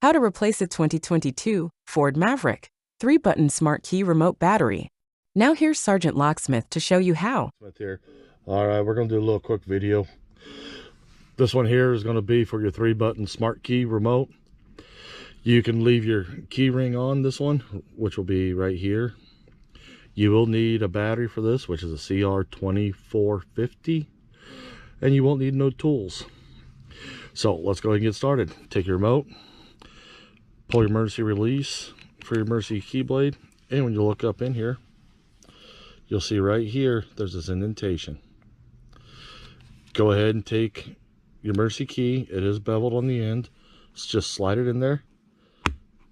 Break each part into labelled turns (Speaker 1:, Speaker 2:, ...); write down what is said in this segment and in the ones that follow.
Speaker 1: How to replace a 2022 Ford Maverick 3-button smart key remote battery. Now here's Sergeant Locksmith to show you how.
Speaker 2: Here. All right, we're going to do a little quick video. This one here is going to be for your 3-button smart key remote. You can leave your key ring on this one, which will be right here. You will need a battery for this, which is a CR2450, and you won't need no tools. So let's go ahead and get started. Take your remote, pull your emergency release for your emergency key blade, and when you look up in here, you'll see right here there's this indentation. Go ahead and take your emergency key. It is beveled on the end. Just slide it in there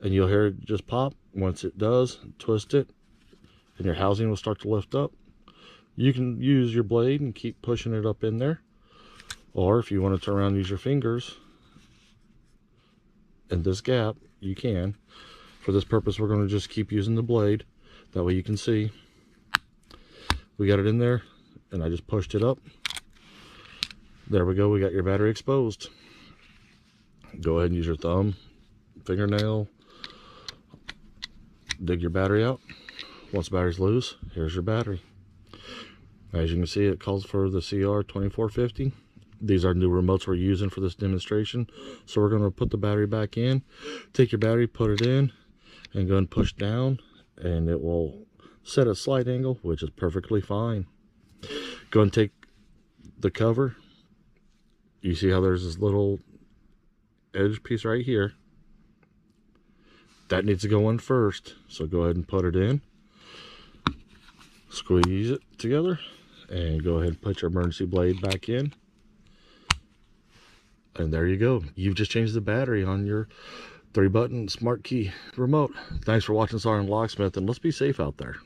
Speaker 2: and you'll hear it just pop. Once it does, twist it and your housing will start to lift up. You can use your blade and keep pushing it up in there, or if you want to turn around and use your fingers in this gap, you can. For this purpose, we're going to just keep using the blade. That way you can see. We got it in there and I just pushed it up. There we go. We got your battery exposed. Go ahead and use your thumb, fingernail, dig your battery out. Once the battery's loose, here's your battery. As you can see, it calls for the CR2450. These are new remotes we're using for this demonstration. So we're going to put the battery back in. Take your battery, put it in, and go and push down, and it will set a slight angle, which is perfectly fine. Go and take the cover. You see how there's this little edge piece right here? That needs to go in first. So go ahead and put it in. Squeeze it together and go ahead and put your emergency blade back in. And there you go. You've just changed the battery on your 3-button smart key remote. Thanks for watching Sergeant Locksmith, and let's be safe out there.